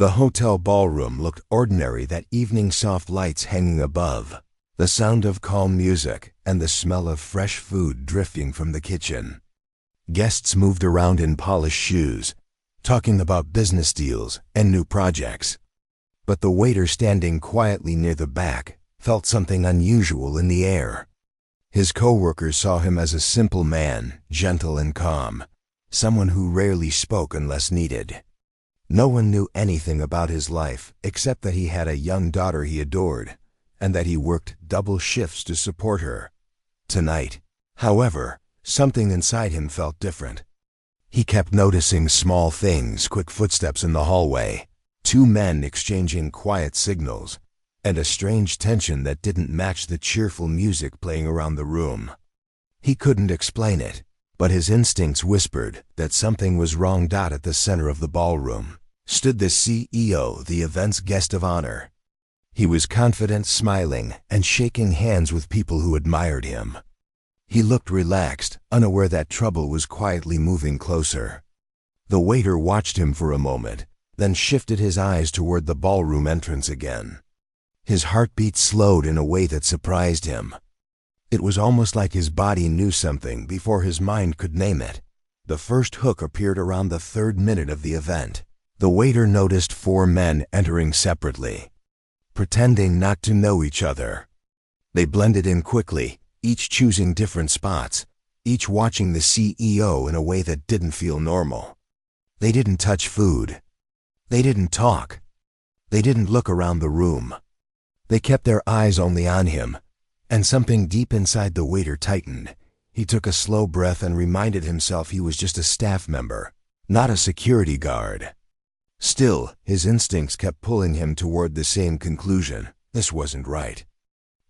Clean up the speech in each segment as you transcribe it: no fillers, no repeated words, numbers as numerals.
The hotel ballroom looked ordinary, that evening, soft lights hanging above, the sound of calm music, and the smell of fresh food drifting from the kitchen. Guests moved around in polished shoes, talking about business deals and new projects. But the waiter standing quietly near the back felt something unusual in the air. His co-workers saw him as a simple man, gentle and calm, someone who rarely spoke unless needed. No one knew anything about his life except that he had a young daughter he adored, and that he worked double shifts to support her. Tonight, however, something inside him felt different. He kept noticing small things: quick footsteps in the hallway, two men exchanging quiet signals, and a strange tension that didn't match the cheerful music playing around the room. He couldn't explain it, but his instincts whispered that something was wrong. At the center of the ballroom stood the CEO, the event's guest of honor. He was confident, smiling, and shaking hands with people who admired him. He looked relaxed, unaware that trouble was quietly moving closer. The waiter watched him for a moment, then shifted his eyes toward the ballroom entrance again. His heartbeat slowed in a way that surprised him. It was almost like his body knew something before his mind could name it. The first hook appeared around the 3rd minute of the event. The waiter noticed 4 men entering separately, pretending not to know each other. They blended in quickly, each choosing different spots, each watching the CEO in a way that didn't feel normal. They didn't touch food. They didn't talk. They didn't look around the room. They kept their eyes only on him, and something deep inside the waiter tightened. He took a slow breath and reminded himself he was just a staff member, not a security guard. Still, his instincts kept pulling him toward the same conclusion: this wasn't right.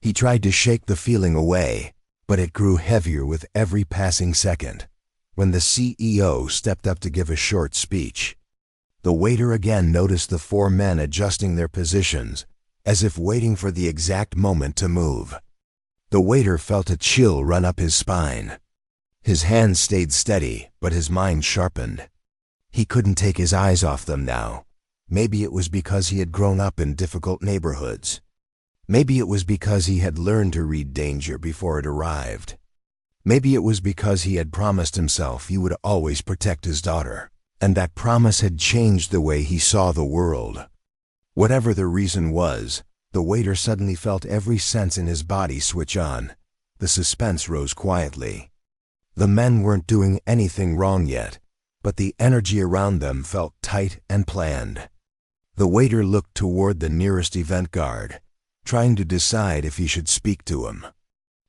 He tried to shake the feeling away, but it grew heavier with every passing second. When the CEO stepped up to give a short speech, the waiter again noticed the 4 men adjusting their positions, as if waiting for the exact moment to move. The waiter felt a chill run up his spine. His hands stayed steady, but his mind sharpened. He couldn't take his eyes off them now. Maybe it was because he had grown up in difficult neighborhoods. Maybe it was because he had learned to read danger before it arrived. Maybe it was because he had promised himself he would always protect his daughter, and that promise had changed the way he saw the world. Whatever the reason was, the waiter suddenly felt every sense in his body switch on. The suspense rose quietly. The men weren't doing anything wrong yet, but the energy around them felt tight and planned. The waiter looked toward the nearest event guard, trying to decide if he should speak to him.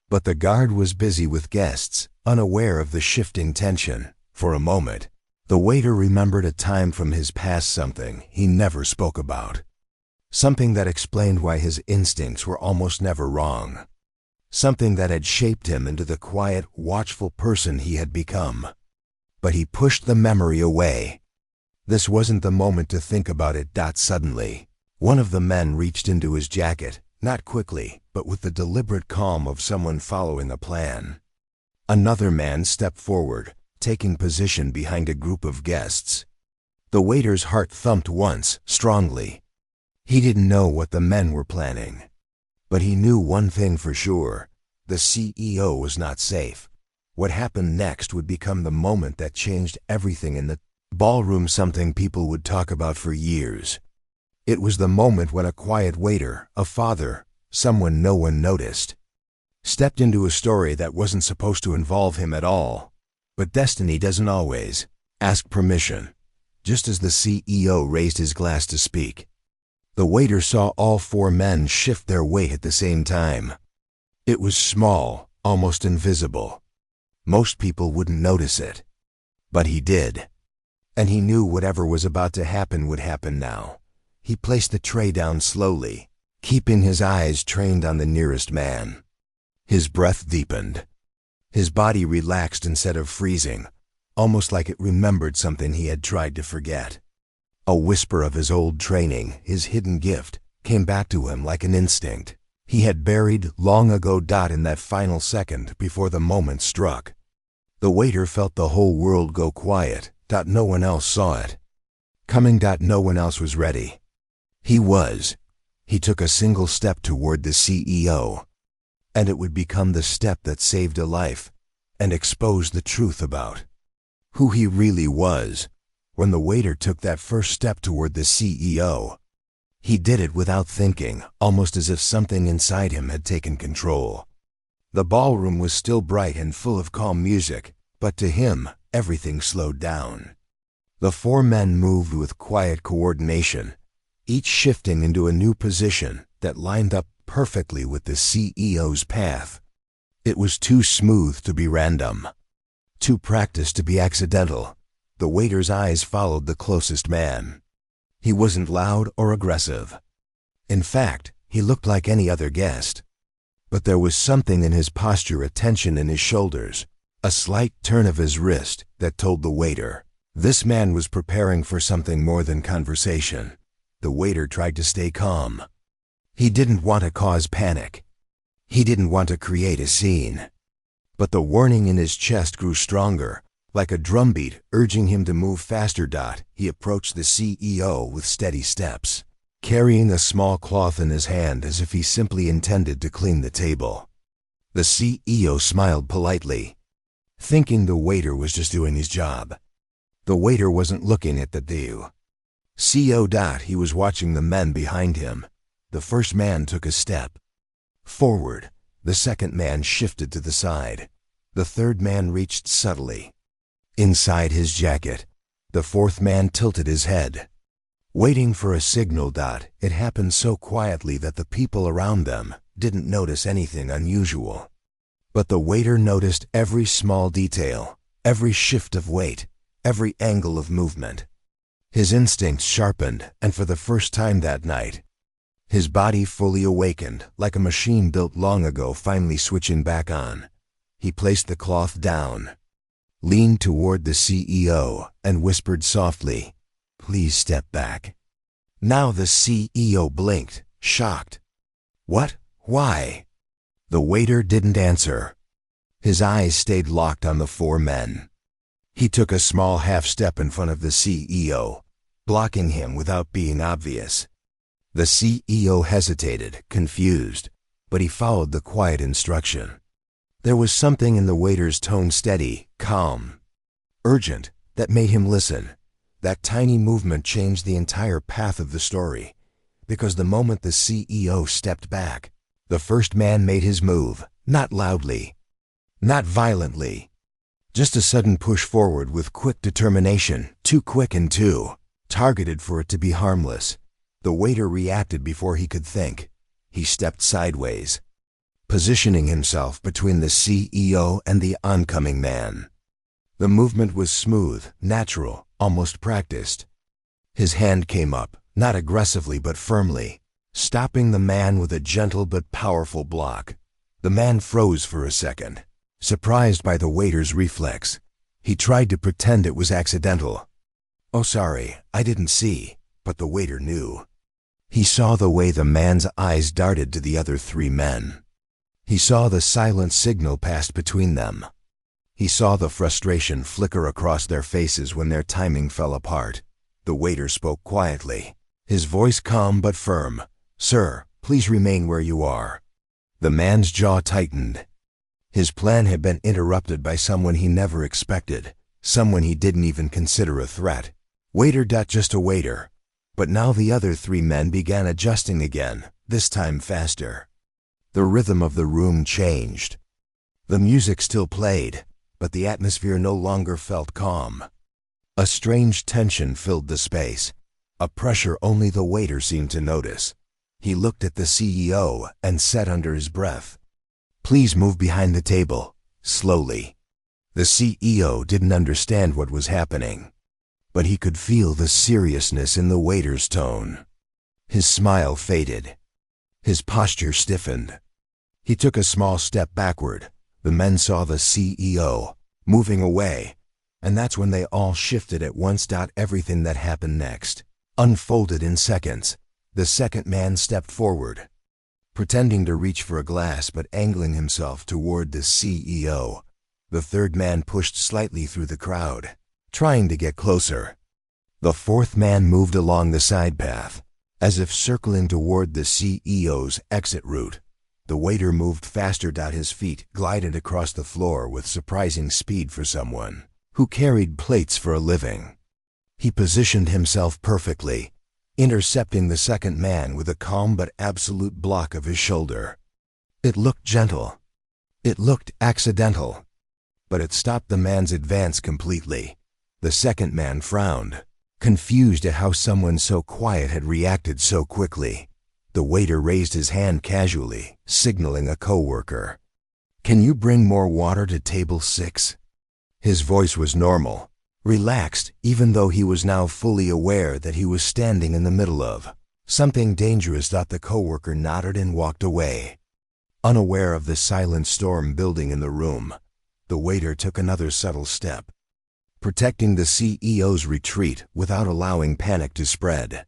But the guard was busy with guests, unaware of the shifting tension. For a moment, the waiter remembered a time from his past, something he never spoke about. Something that explained why his instincts were almost never wrong. Something that had shaped him into the quiet, watchful person he had become. But he pushed the memory away. This wasn't the moment to think about it. Suddenly, one of the men reached into his jacket, not quickly, but with the deliberate calm of someone following a plan. Another man stepped forward, taking position behind a group of guests. The waiter's heart thumped once, strongly. He didn't know what the men were planning, but he knew one thing for sure: the CEO was not safe. What happened next would become the moment that changed everything in the ballroom, something people would talk about for years. It was the moment when a quiet waiter, a father, someone no one noticed, stepped into a story that wasn't supposed to involve him at all. But destiny doesn't always ask permission. Just as the CEO raised his glass to speak, the waiter saw all 4 men shift their weight at the same time. It was small, almost invisible. Most people wouldn't notice it, but he did. And he knew whatever was about to happen would happen now. He placed the tray down slowly, keeping his eyes trained on the nearest man. His breath deepened. His body relaxed instead of freezing, almost like it remembered something he had tried to forget. A whisper of his old training, his hidden gift, came back to him like an instinct he had buried long ago. In that final second before the moment struck, the waiter felt the whole world go quiet. No one else saw it. Coming. No one else was ready. He was. He took a single step toward the CEO, and it would become the step that saved a life and exposed the truth about who he really was. When the waiter took that first step toward the CEO, he did it without thinking, almost as if something inside him had taken control. The ballroom was still bright and full of calm music, but to him, everything slowed down. The four men moved with quiet coordination, each shifting into a new position that lined up perfectly with the CEO's path. It was too smooth to be random, too practiced to be accidental. The waiter's eyes followed the closest man. He wasn't loud or aggressive. In fact, he looked like any other guest. But there was something in his posture, a tension in his shoulders, a slight turn of his wrist that told the waiter this man was preparing for something more than conversation. The waiter tried to stay calm. He didn't want to cause panic. He didn't want to create a scene. But the warning in his chest grew stronger, like a drumbeat urging him to move faster. He approached the CEO with steady steps, carrying a small cloth in his hand as if he simply intended to clean the table. The CEO smiled politely, thinking the waiter was just doing his job. The waiter wasn't looking at the CEO. He was watching the men behind him. The first man took a step forward. The second man shifted to the side. The third man reached subtly inside his jacket. The fourth man tilted his head, waiting for a signal. It happened so quietly that the people around them didn't notice anything unusual. But the waiter noticed every small detail, every shift of weight, every angle of movement. His instincts sharpened, and for the first time that night, his body fully awakened, like a machine built long ago finally switching back on. He placed the cloth down, leaned toward the CEO, and whispered softly, "Please step back." Now the CEO blinked, shocked. "What? Why?" The waiter didn't answer. His eyes stayed locked on the four men. He took a small half step in front of the CEO, blocking him without being obvious. The CEO hesitated, confused, but he followed the quiet instruction. There was something in the waiter's tone, steady, calm, urgent, that made him listen. That tiny movement changed the entire path of the story, because the moment the CEO stepped back, the first man made his move, not loudly, not violently, just a sudden push forward with quick determination, too quick and too targeted for it to be harmless. The waiter reacted before he could think. He stepped sideways, positioning himself between the CEO and the oncoming man. The movement was smooth, natural, almost practiced. His hand came up, not aggressively but firmly, stopping the man with a gentle but powerful block. The man froze for a second, surprised by the waiter's reflex. He tried to pretend it was accidental. "Oh, sorry, I didn't see," but the waiter knew. He saw the way the man's eyes darted to the other three men. He saw the silent signal passed between them. He saw the frustration flicker across their faces when their timing fell apart. The waiter spoke quietly, his voice calm but firm. "Sir, please remain where you are." The man's jaw tightened. His plan had been interrupted by someone he never expected, someone he didn't even consider a threat. Waiter. Just a waiter. But now the other three men began adjusting again, this time faster. The rhythm of the room changed. The music still played, but the atmosphere no longer felt calm. A strange tension filled the space, a pressure only the waiter seemed to notice. He looked at the CEO and said under his breath, "Please move behind the table," slowly. The CEO didn't understand what was happening, but he could feel the seriousness in the waiter's tone. His smile faded. His posture stiffened. He took a small step backward. The men saw the CEO moving away, and that's when they all shifted at once. Everything that happened next unfolded in seconds. The second man stepped forward, pretending to reach for a glass but angling himself toward the CEO. The third man pushed slightly through the crowd, trying to get closer. The fourth man moved along the side path, as if circling toward the CEO's exit route. The waiter moved faster. His feet glided across the floor with surprising speed for someone who carried plates for a living. He positioned himself perfectly, intercepting the second man with a calm but absolute block of his shoulder. It looked gentle. It looked accidental. But it stopped the man's advance completely. The second man frowned, confused at how someone so quiet had reacted so quickly. The waiter raised his hand casually, signaling a coworker. "Can you bring more water to table 6? His voice was normal, relaxed, even though he was now fully aware that he was standing in the middle of something dangerous. The coworker nodded and walked away. Unaware of the silent storm building in the room, the waiter took another subtle step, protecting the CEO's retreat without allowing panic to spread.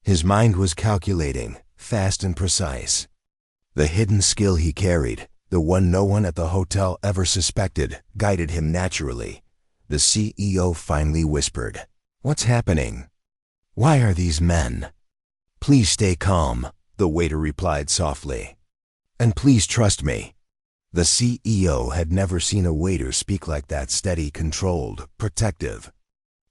His mind was calculating, fast and precise. The hidden skill he carried, the one no one at the hotel ever suspected, guided him naturally. The CEO finally whispered, "What's happening? Why are these men?" "Please stay calm," the waiter replied softly. "And please trust me." The CEO had never seen a waiter speak like that, steady, controlled, protective.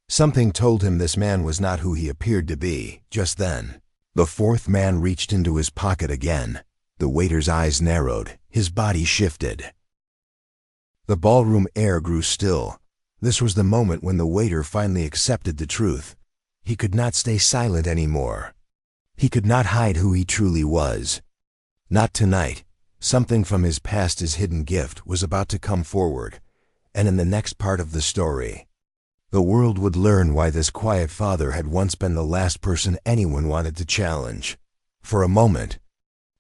Something told him this man was not who he appeared to be. Just then, the fourth man reached into his pocket again. The waiter's eyes narrowed, his body shifted. The ballroom air grew still. This was the moment when the waiter finally accepted the truth. He could not stay silent anymore. He could not hide who he truly was. Not tonight. Something from his past, his hidden gift, was about to come forward, and in the next part of the story, the world would learn why this quiet father had once been the last person anyone wanted to challenge. For a moment,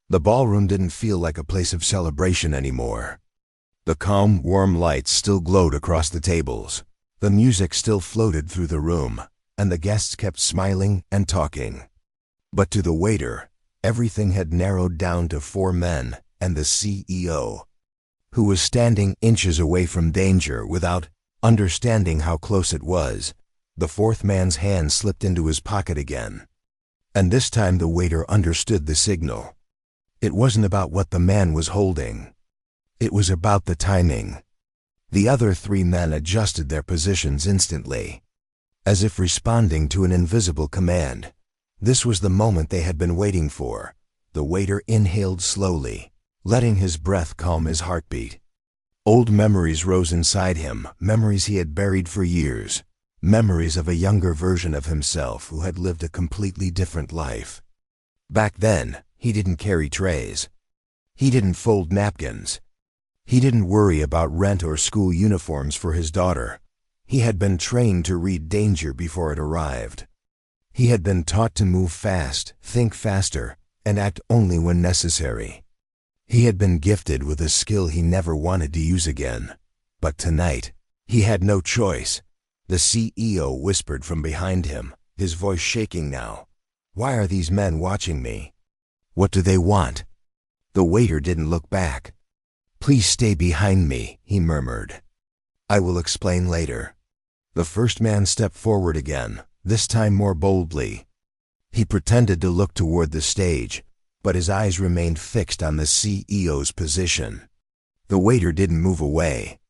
the ballroom didn't feel like a place of celebration anymore. The calm, warm lights still glowed across the tables. The music still floated through the room, and the guests kept smiling and talking. But to the waiter, everything had narrowed down to 4 men and the CEO, who was standing inches away from danger without understanding how close it was. The fourth man's hand slipped into his pocket again, and this time the waiter understood the signal. It wasn't about what the man was holding. It was about the timing. The other 3 men adjusted their positions instantly, as if responding to an invisible command. This was the moment they had been waiting for. The waiter inhaled slowly, letting his breath calm his heartbeat. Old memories rose inside him, memories he had buried for years, memories of a younger version of himself who had lived a completely different life. Back then, he didn't carry trays. He didn't fold napkins. He didn't worry about rent or school uniforms for his daughter. He had been trained to read danger before it arrived. He had been taught to move fast, think faster, and act only when necessary. He had been gifted with a skill he never wanted to use again. But tonight, he had no choice. The CEO whispered from behind him, his voice shaking now. "Why are these men watching me? What do they want?" The waiter didn't look back. "Please stay behind me," he murmured. "I will explain later." The first man stepped forward again, this time more boldly. He pretended to look toward the stage, but his eyes remained fixed on the CEO's position. The waiter didn't move away.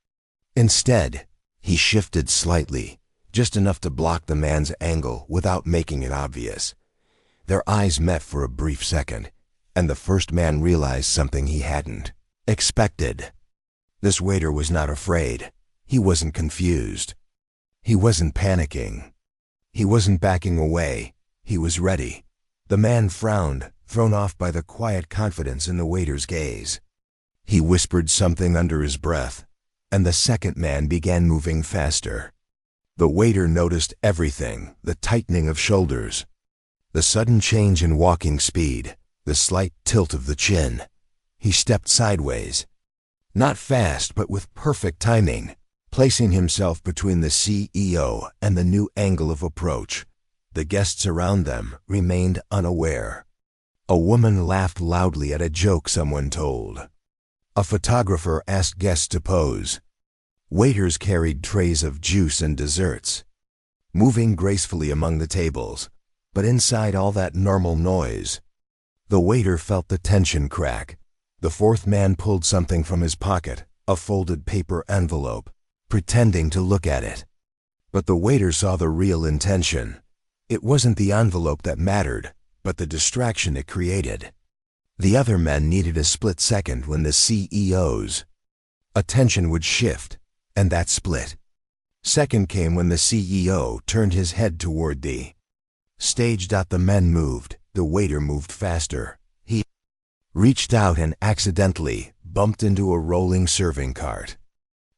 Instead, he shifted slightly, just enough to block the man's angle without making it obvious. Their eyes met for a brief second, and the first man realized something he hadn't expected. This waiter was not afraid. He wasn't confused. He wasn't panicking. He wasn't backing away. He was ready. The man frowned, thrown off by the quiet confidence in the waiter's gaze. He whispered something under his breath, and the second man began moving faster. The waiter noticed everything, the tightening of shoulders, the sudden change in walking speed, the slight tilt of the chin. He stepped sideways, not fast but with perfect timing, placing himself between the CEO and the new angle of approach. The guests around them remained unaware. A woman laughed loudly at a joke someone told. A photographer asked guests to pose. Waiters carried trays of juice and desserts. moving gracefully among the tables, but inside all that normal noise. The waiter felt the tension crack. The fourth man pulled something from his pocket, a folded paper envelope, pretending to look at it. But the waiter saw the real intention. It wasn't the envelope that mattered, but the distraction it created. The other men needed a split second when the CEO's attention would shift, and that split second came when the CEO turned his head toward the stage. The men moved. The waiter moved faster. He reached out and accidentally bumped into a rolling serving cart.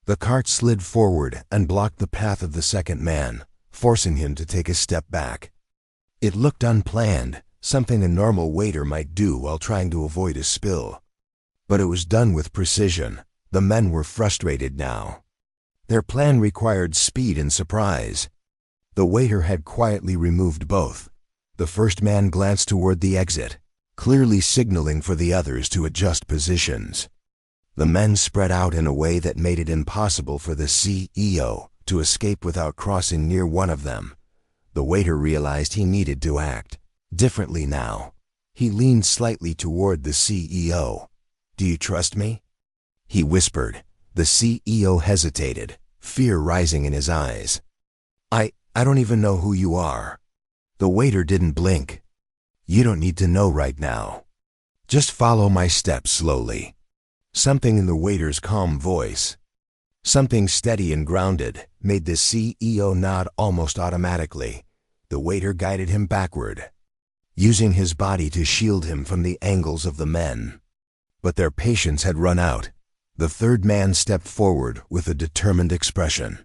The cart slid forward and blocked the path of the second man, forcing him to take a step back. It looked unplanned, something a normal waiter might do while trying to avoid a spill. But it was done with precision. The men were frustrated now. Their plan required speed and surprise. The waiter had quietly removed both. The first man glanced toward the exit, clearly signaling for the others to adjust positions. The men spread out in a way that made it impossible for the CEO to escape without crossing near one of them. The waiter realized he needed to act differently now. He leaned slightly toward the CEO. "Do you trust me?" he whispered. The CEO hesitated, fear rising in his eyes. I don't even know who you are." The waiter didn't blink. "You don't need to know right now. Just follow my steps slowly." Something in the waiter's calm voice, something steady and grounded, made the CEO nod almost automatically. The waiter guided him backward, using his body to shield him from the angles of the men. But their patience had run out. The third man stepped forward with a determined expression.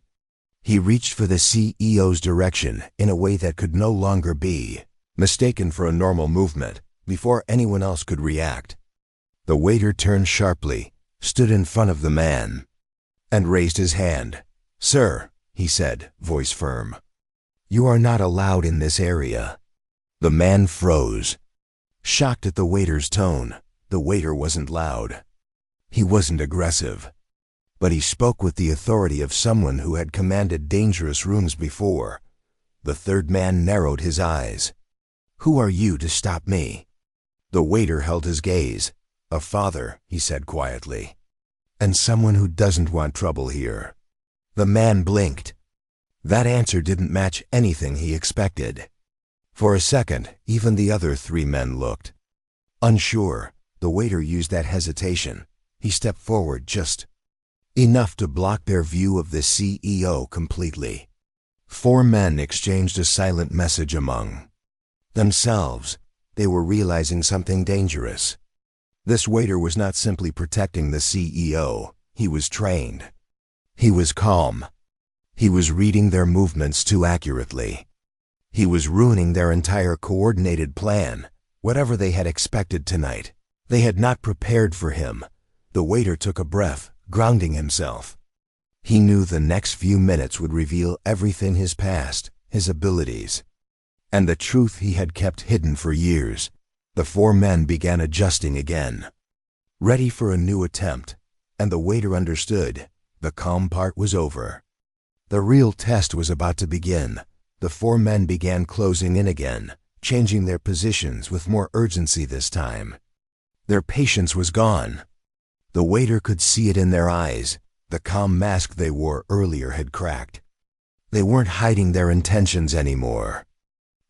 He reached for the CEO's direction in a way that could no longer be mistaken for a normal movement before anyone else could react. The waiter turned sharply, stood in front of the man, and raised his hand. "Sir," he said, voice firm, "you are not allowed in this area." The man froze, shocked at the waiter's tone. The waiter wasn't loud. He wasn't aggressive. But he spoke with the authority of someone who had commanded dangerous rooms before. The third man narrowed his eyes. "Who are you to stop me?" The waiter held his gaze. "A father," he said quietly, "and someone who doesn't want trouble here." The man blinked. That answer didn't match anything he expected. For a second, even the other three men looked unsure. The waiter used that hesitation. He stepped forward just enough to block their view of the CEO completely. Four men exchanged a silent message among themselves. They were realizing something dangerous. This waiter was not simply protecting the CEO. He was trained. He was calm. He was reading their movements too accurately. He was ruining their entire coordinated plan. Whatever they had expected tonight, they had not prepared for him. The waiter took a breath, grounding himself. He knew the next few minutes would reveal everything: his past, his abilities, and the truth he had kept hidden for years. The four men began adjusting again, ready for a new attempt, and the waiter understood. The calm part was over. The real test was about to begin. The four men began closing in again, changing their positions with more urgency this time. Their patience was gone. The waiter could see it in their eyes. The calm mask they wore earlier had cracked. They weren't hiding their intentions anymore.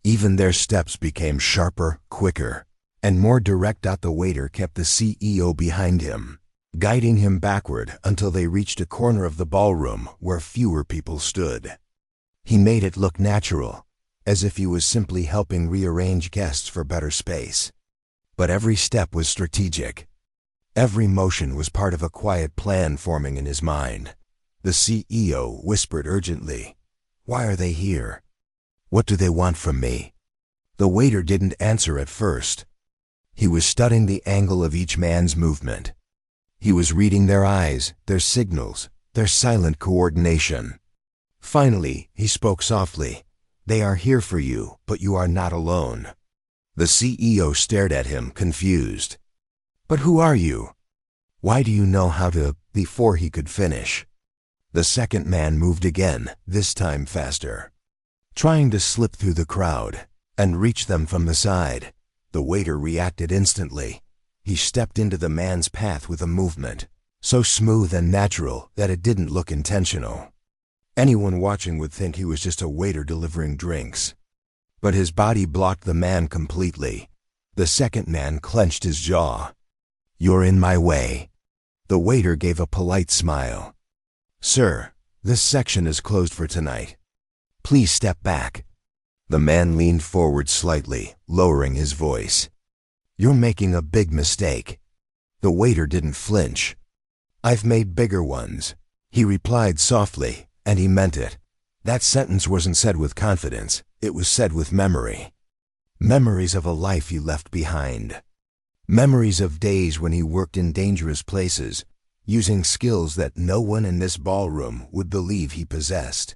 Even their steps became sharper, quicker, and more direct. The waiter kept the CEO behind him, guiding him backward until they reached a corner of the ballroom where fewer people stood. He made it look natural, as if he was simply helping rearrange guests for better space. But every step was strategic. Every motion was part of a quiet plan forming in his mind. The CEO whispered urgently, "Why are they here? What do they want from me?" The waiter didn't answer at first. He was studying the angle of each man's movement. He was reading their eyes, their signals, their silent coordination. Finally, he spoke softly. "They are here for you, but you are not alone." The CEO stared at him, confused. "But who are you? Why do you know how to—" Before he could finish, the second man moved again, this time faster. trying to slip through the crowd and reach them from the side. The waiter reacted instantly. He stepped into the man's path with a movement so smooth and natural that it didn't look intentional. Anyone watching would think he was just a waiter delivering drinks. But his body blocked the man completely. The second man clenched his jaw. "You're in my way." The waiter gave a polite smile. "Sir, this section is closed for tonight. Please step back." The man leaned forward slightly, lowering his voice. "You're making a big mistake." The waiter didn't flinch. "I've made bigger ones," he replied softly, and he meant it. That sentence wasn't said with confidence, it was said with memory. Memories of a life he left behind. Memories of days when he worked in dangerous places, using skills that no one in this ballroom would believe he possessed.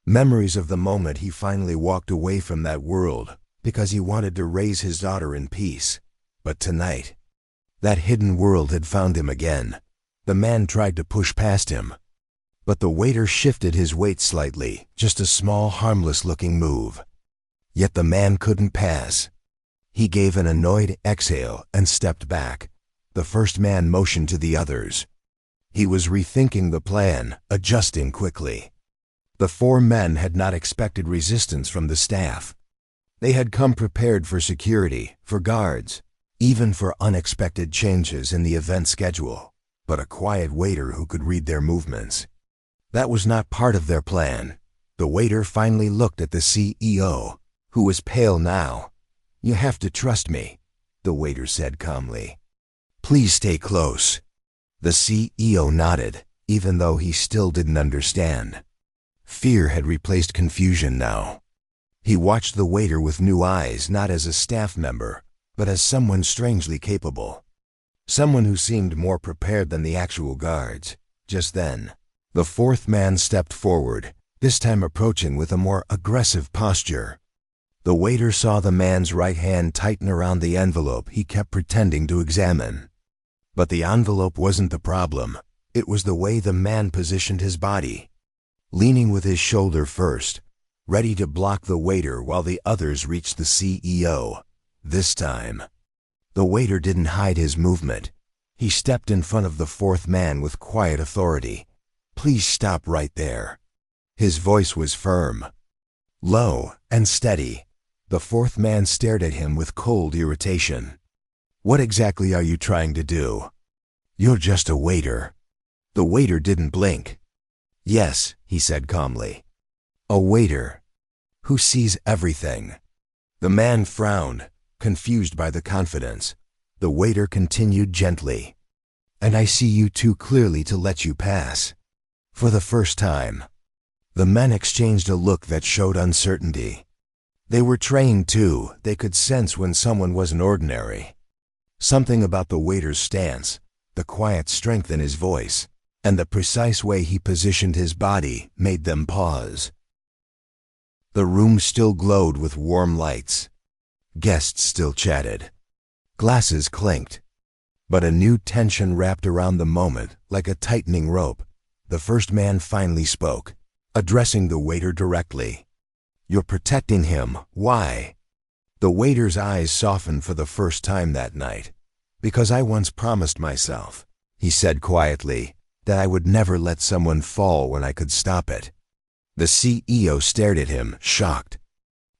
Memories of the moment he finally walked away from that world because he wanted to raise his daughter in peace. But tonight, that hidden world had found him again. The man tried to push past him, but the waiter shifted his weight slightly, just a small, harmless-looking move. Yet the man couldn't pass. He gave an annoyed exhale and stepped back. The first man motioned to the others. He was rethinking the plan, adjusting quickly. The four men had not expected resistance from the staff. They had come prepared for security, for guards, even for unexpected changes in the event schedule, but a quiet waiter who could read their movements. That was not part of their plan. The waiter finally looked at the CEO, who was pale now. "You have to trust me," the waiter said calmly. "Please stay close." The CEO nodded, even though he still didn't understand. Fear had replaced confusion now. He watched the waiter with new eyes, not as a staff member, but as someone strangely capable. Someone who seemed more prepared than the actual guards. Just then, the fourth man stepped forward, this time approaching with a more aggressive posture. The waiter saw the man's right hand tighten around the envelope he kept pretending to examine. But the envelope wasn't the problem. It was the way the man positioned his body. Leaning with his shoulder first, ready to block the waiter while the others reached the CEO. This time, the waiter didn't hide his movement. He stepped in front of the fourth man with quiet authority. "Please stop right there." His voice was firm, low, and steady. The fourth man stared at him with cold irritation. "What exactly are you trying to do?" "You're just a waiter." The waiter didn't blink. "Yes," he said calmly. "A waiter who sees everything." The man frowned, confused by the confidence. The waiter continued gently. "And I see you too clearly to let you pass." For the first time, the men exchanged a look that showed uncertainty. They were trained too. They could sense when someone wasn't ordinary. Something about the waiter's stance, the quiet strength in his voice, and the precise way he positioned his body made them pause. The room still glowed with warm lights. Guests still chatted. Glasses clinked. But a new tension wrapped around the moment like a tightening rope. The first man finally spoke, addressing the waiter directly. "You're protecting him. Why?" The waiter's eyes softened for the first time that night. "Because I once promised myself," he said quietly, "that I would never let someone fall when I could stop it." The CEO stared at him, shocked.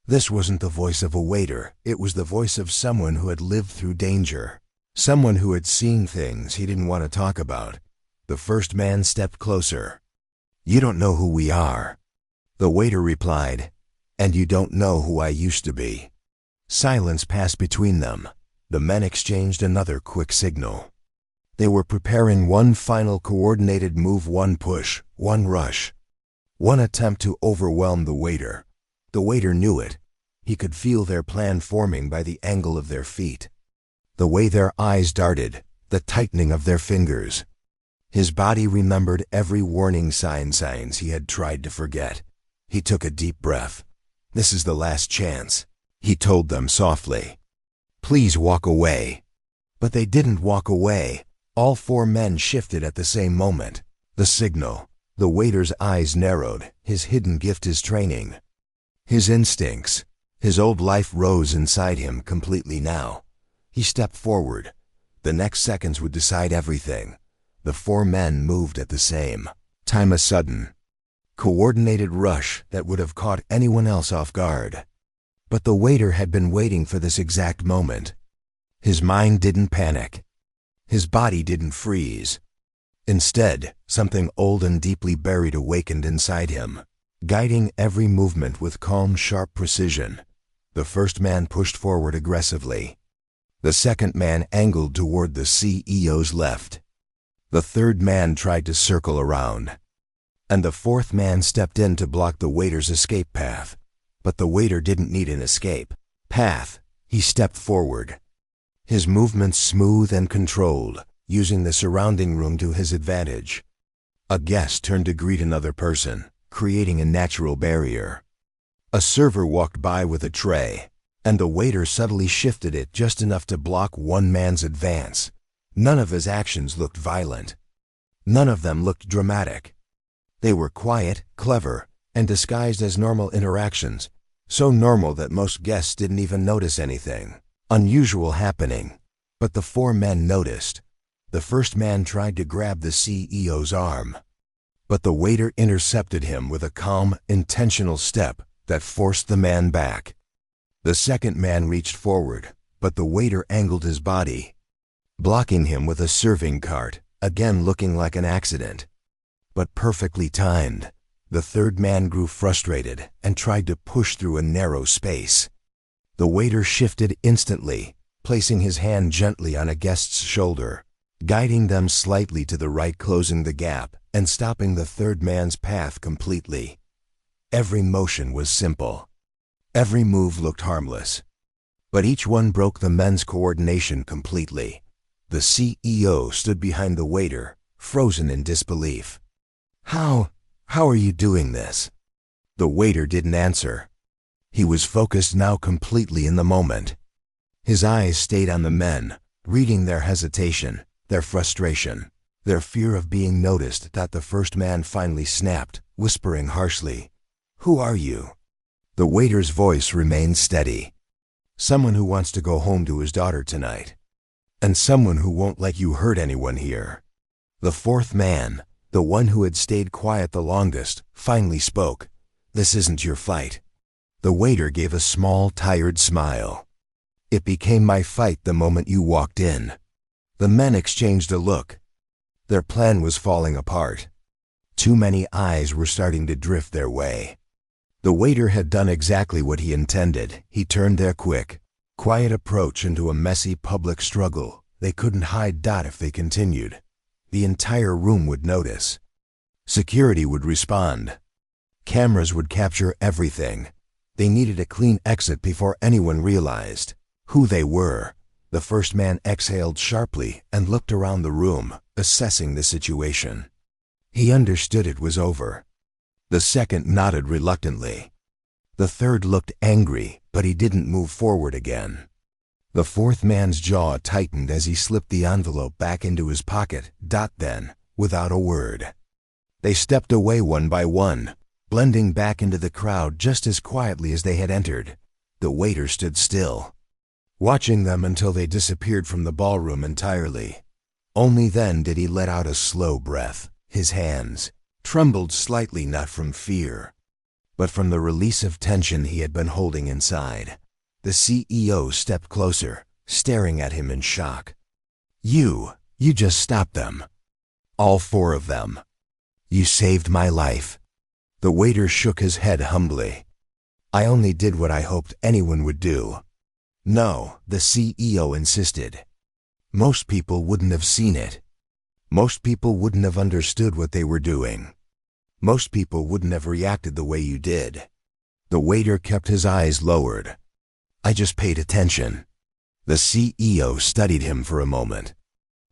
This wasn't the voice of a waiter. It was the voice of someone who had lived through danger. Someone who had seen things he didn't want to talk about. The first man stepped closer. "You don't know who we are." The waiter replied, "And you don't know who I used to be." Silence passed between them. The men exchanged another quick signal. They were preparing one final coordinated move, one push, one rush, one attempt to overwhelm the waiter. The waiter knew it. He could feel their plan forming by the angle of their feet, the way their eyes darted, the tightening of their fingers. His body remembered every warning signs he had tried to forget. He took a deep breath. "This is the last chance," he told them softly. "Please walk away." But they didn't walk away. All four men shifted at the same moment. The signal. The waiter's eyes narrowed, his hidden gift, his training. His instincts, his old life rose inside him completely now. He stepped forward. The next seconds would decide everything. The four men moved at the same time, a sudden, coordinated rush that would have caught anyone else off guard. But the waiter had been waiting for this exact moment. His mind didn't panic. His body didn't freeze. Instead, something old and deeply buried awakened inside him, guiding every movement with calm, sharp precision. The first man pushed forward aggressively. The second man angled toward the CEO's left. The third man tried to circle around. And the fourth man stepped in to block the waiter's escape path. But the waiter didn't need an escape path. He stepped forward. His movements smooth and controlled, using the surrounding room to his advantage. A guest turned to greet another person, creating a natural barrier. A server walked by with a tray, and the waiter subtly shifted it just enough to block one man's advance. None of his actions looked violent. None of them looked dramatic. They were quiet, clever, and disguised as normal interactions, so normal that most guests didn't even notice anything unusual happening. But the four men noticed. The first man tried to grab the CEO's arm, but the waiter intercepted him with a calm, intentional step that forced the man back. The second man reached forward, but the waiter angled his body, blocking him with a serving cart, again looking like an accident, but perfectly timed. The third man grew frustrated and tried to push through a narrow space. The waiter shifted instantly, placing his hand gently on a guest's shoulder, guiding them slightly to the right, closing the gap and stopping the third man's path completely. Every motion was simple. Every move looked harmless. But each one broke the men's coordination completely. The CEO stood behind the waiter, frozen in disbelief. How are you doing this?" The waiter didn't answer. He was focused now completely in the moment. His eyes stayed on the men, reading their hesitation, their frustration, their fear of being noticed. The first man finally snapped, whispering harshly, "Who are you?" The waiter's voice remained steady. "Someone who wants to go home to his daughter tonight. And someone who won't let you hurt anyone here." The fourth man, the one who had stayed quiet the longest, finally spoke. "This isn't your fight." The waiter gave a small, tired smile. "It became my fight the moment you walked in." The men exchanged a look. Their plan was falling apart. Too many eyes were starting to drift their way. The waiter had done exactly what he intended. He turned their quick, quiet approach into a messy public struggle. They couldn't hide. If they continued, the entire room would notice. Security would respond. Cameras would capture everything. They needed a clean exit before anyone realized who they were. The first man exhaled sharply and looked around the room, assessing the situation. He understood it was over. The second nodded reluctantly. The third looked angry, but he didn't move forward again. The fourth man's jaw tightened as he slipped the envelope back into his pocket. Then, without a word, they stepped away one by one, blending back into the crowd just as quietly as they had entered. The waiter stood still, watching them until they disappeared from the ballroom entirely. Only then did he let out a slow breath. His hands trembled slightly, not from fear, but from the release of tension he had been holding inside. The CEO stepped closer, staring at him in shock. You just stopped them. All four of them. You saved my life." The waiter shook his head humbly. "I only did what I hoped anyone would do." "No," the CEO insisted. "Most people wouldn't have seen it. Most people wouldn't have understood what they were doing. Most people wouldn't have reacted the way you did." The waiter kept his eyes lowered. "I just paid attention." The CEO studied him for a moment.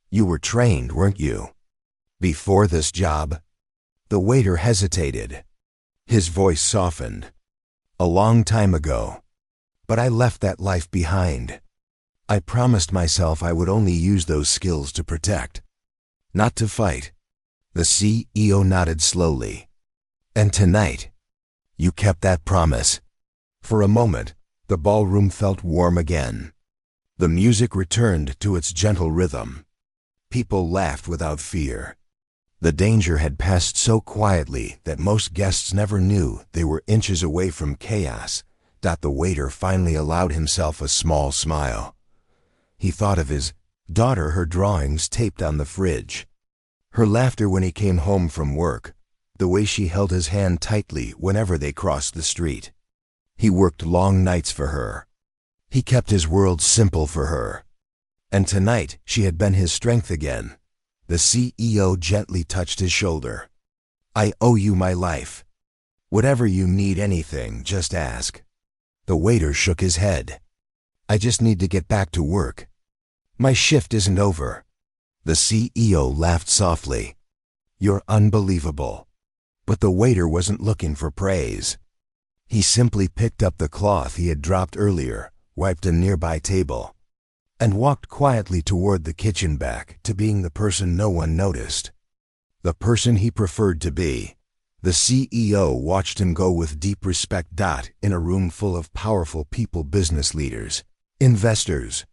"You were trained, weren't you? Before this job?" The waiter hesitated. His voice softened. "A long time ago. But I left that life behind. I promised myself I would only use those skills to protect, not to fight." The CEO nodded slowly. "And tonight, you kept that promise." For a moment, the ballroom felt warm again. The music returned to its gentle rhythm. People laughed without fear. The danger had passed so quietly that most guests never knew they were inches away from chaos. The waiter finally allowed himself a small smile. He thought of his daughter, her drawings taped on the fridge, her laughter when he came home from work, the way she held his hand tightly whenever they crossed the street. He worked long nights for her. He kept his world simple for her. And tonight she had been his strength again. The CEO gently touched his shoulder. "I owe you my life. Whatever you need, anything, just ask." The waiter shook his head. "I just need to get back to work. My shift isn't over." The CEO laughed softly. "You're unbelievable." But the waiter wasn't looking for praise. He simply picked up the cloth he had dropped earlier, wiped a nearby table, and walked quietly toward the kitchen, back to being the person no one noticed. The person he preferred to be. The CEO watched him go with deep respect. In a room full of powerful people, business leaders, investors,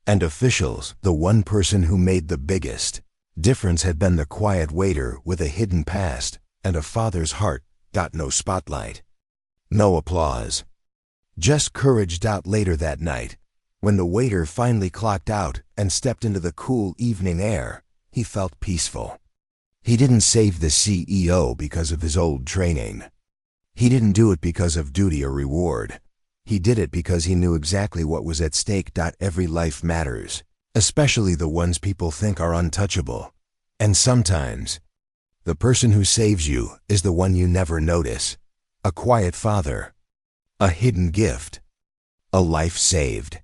and officials, the one person who made the biggest difference had been the quiet waiter with a hidden past and a father's heart. No spotlight, no applause, just courage. Later that night, when the waiter finally clocked out and stepped into the cool evening air, he felt peaceful. He didn't save the CEO because of his old training. He didn't do it because of duty or reward. He did it because he knew exactly what was at stake. Every life matters, especially the ones people think are untouchable. And sometimes, the person who saves you is the one you never notice. A quiet father, a hidden gift, a life saved.